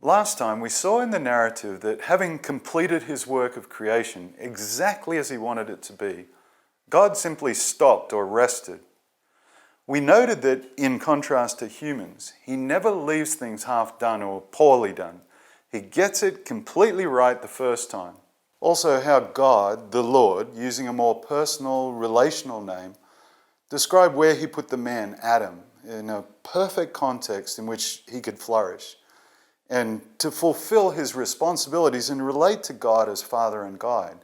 Last time we saw in the narrative that having completed his work of creation exactly as he wanted it to be, God simply stopped or rested. We noted that in contrast to humans, he never leaves things half done or poorly done. He gets it completely right the first time. Also how God, the Lord, using a more personal, relational name, described where he put the man, Adam, in a perfect context in which he could flourish, and to fulfill his responsibilities and relate to God as Father and Guide.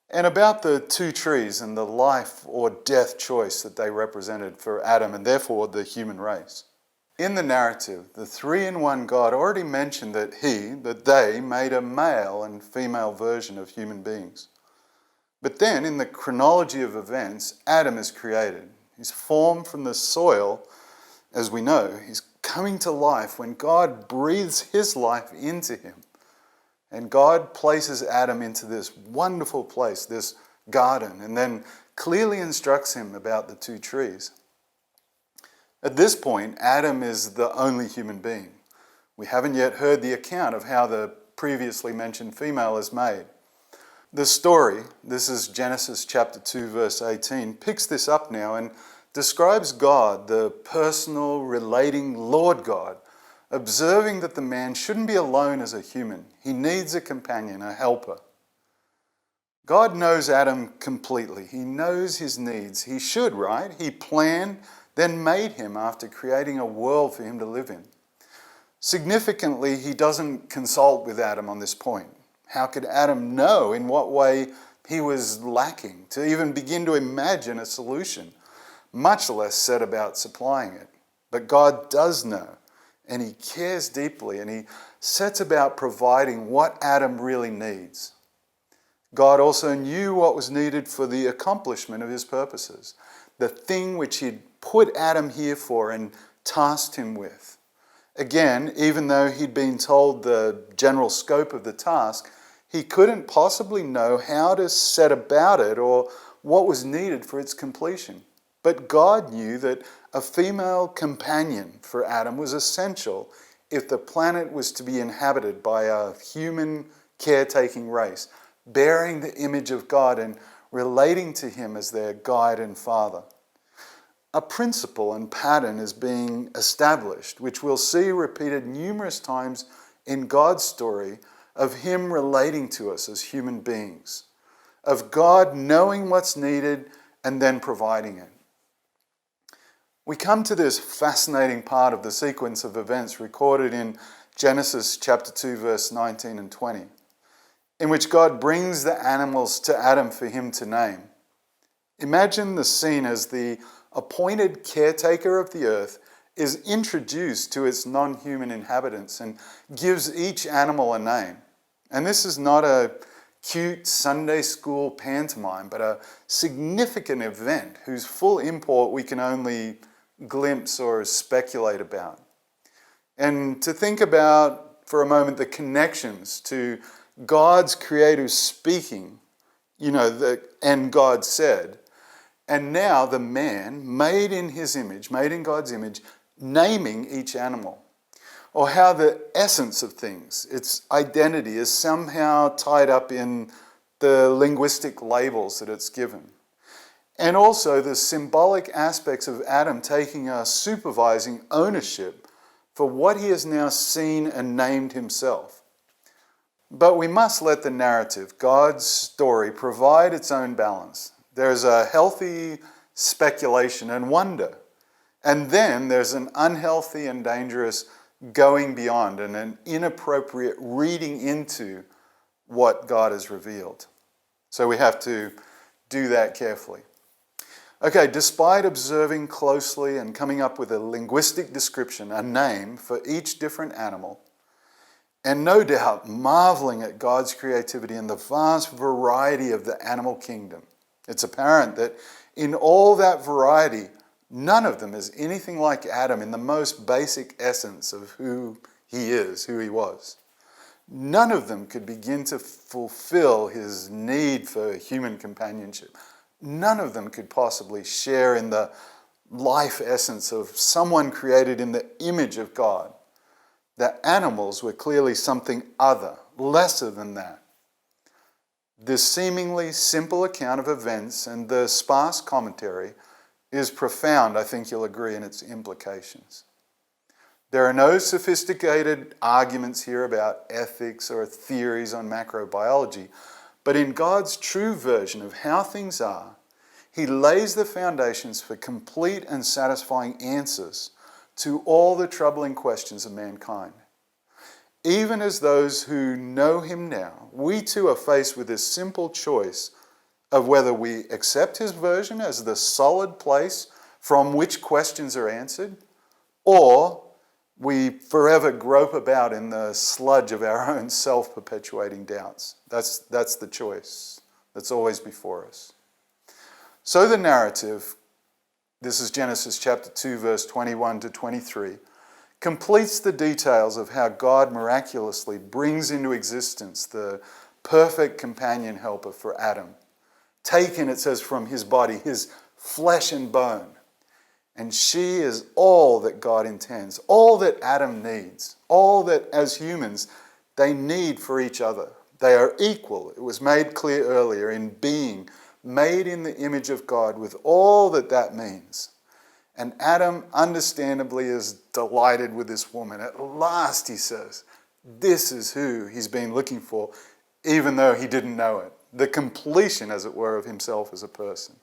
And about the two trees and the life or death choice that they represented for Adam and therefore the human race. In the narrative, the three-in-one God already mentioned that they made a male and female version of human beings. But then, in the chronology of events, Adam is created. He's formed from the soil, as we know. He's coming to life when God breathes his life into him. And God places Adam into this wonderful place, this garden, and then clearly instructs him about the two trees. At this point, Adam is the only human being. We haven't yet heard the account of how the previously mentioned female is made. The story, this is Genesis chapter 2, verse 18, picks this up now and describes God, the personal, relating Lord God, observing that the man shouldn't be alone as a human. He needs a companion, a helper. God knows Adam completely. He knows his needs. He should, right? He planned, then made him after creating a world for him to live in. Significantly, he doesn't consult with Adam on this point. How could Adam know in what way he was lacking to even begin to imagine a solution, much less set about supplying it? But God does know, and he cares deeply, and he sets about providing what Adam really needs. God also knew what was needed for the accomplishment of his purposes, the thing which he'd put Adam here for and tasked him with. Again, even though he'd been told the general scope of the task, he couldn't possibly know how to set about it or what was needed for its completion. But God knew that a female companion for Adam was essential if the planet was to be inhabited by a human caretaking race, bearing the image of God and relating to him as their guide and father. A principle and pattern is being established, which we'll see repeated numerous times in God's story of him relating to us as human beings, of God knowing what's needed and then providing it. We come to this fascinating part of the sequence of events recorded in Genesis chapter 2, verse 19 and 20, in which God brings the animals to Adam for him to name. Imagine the scene as the appointed caretaker of the earth is introduced to its non-human inhabitants and gives each animal a name. And this is not a cute Sunday school pantomime, but a significant event whose full import we can only glimpse or speculate about. And to think about for a moment the connections to God's creative speaking, and God said, and now the man made in his image, made in God's image, naming each animal. Or how the essence of things, its identity, is somehow tied up in the linguistic labels that it's given. And also the symbolic aspects of Adam taking a supervising ownership for what he has now seen and named himself. But we must let the narrative, God's story, provide its own balance. There's a healthy speculation and wonder. And then there's an unhealthy and dangerous going beyond and an inappropriate reading into what God has revealed. So we have to do that carefully. Okay, despite observing closely and coming up with a linguistic description, a name for each different animal, and no doubt marveling at God's creativity and the vast variety of the animal kingdom, it's apparent that in all that variety, none of them is anything like Adam in the most basic essence of who he is, who he was. None of them could begin to fulfill his need for human companionship. None of them could possibly share in the life essence of someone created in the image of God. The animals were clearly something other, lesser than that. This seemingly simple account of events and the sparse commentary is profound, I think you'll agree, in its implications. There are no sophisticated arguments here about ethics or theories on macrobiology, but in God's true version of how things are, He lays the foundations for complete and satisfying answers to all the troubling questions of mankind. Even as those who know Him now, we too are faced with this simple choice of whether we accept His version as the solid place from which questions are answered, or we forever grope about in the sludge of our own self-perpetuating doubts. That's the choice that's always before us. So the narrative, this is Genesis chapter 2, verse 21 to 23, completes the details of how God miraculously brings into existence the perfect companion helper for Adam. Taken, it says, from his body, his flesh and bone. And she is all that God intends, all that Adam needs, all that as humans they need for each other. They are equal. It was made clear earlier in being made in the image of God with all that that means. And Adam understandably is delighted with this woman. At last, he says, this is who he's been looking for, even though he didn't know it. The completion, as it were, of himself as a person.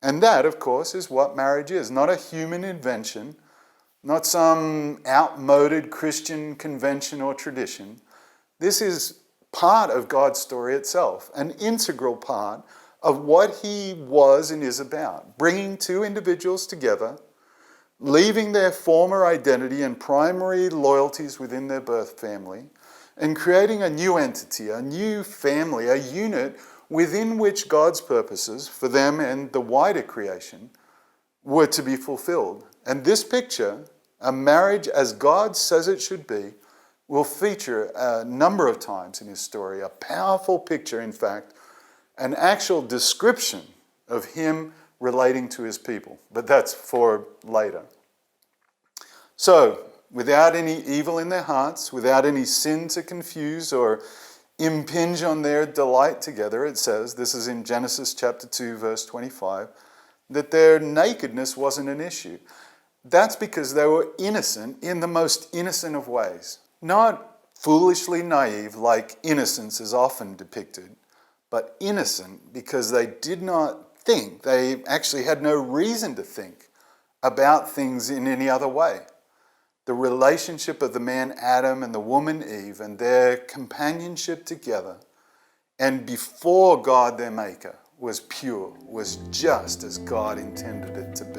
And that, of course, is what marriage is. Not a human invention, not some outmoded Christian convention or tradition. This is part of God's story itself, an integral part of what He was and is about, bringing two individuals together, leaving their former identity and primary loyalties within their birth family, and creating a new entity, a new family, a unit within which God's purposes for them and the wider creation were to be fulfilled. And this picture, a marriage as God says it should be, will feature a number of times in His story. A powerful picture, in fact, an actual description of Him relating to His people. But that's for later. So, without any evil in their hearts, without any sin to confuse or impinge on their delight together, it says, this is in Genesis chapter 2, verse 25, that their nakedness wasn't an issue. That's because they were innocent in the most innocent of ways. Not foolishly naive like innocence is often depicted, but innocent because they did not think, they actually had no reason to think about things in any other way. The relationship of the man Adam and the woman Eve and their companionship together and before God their Maker was pure, was just as God intended it to be.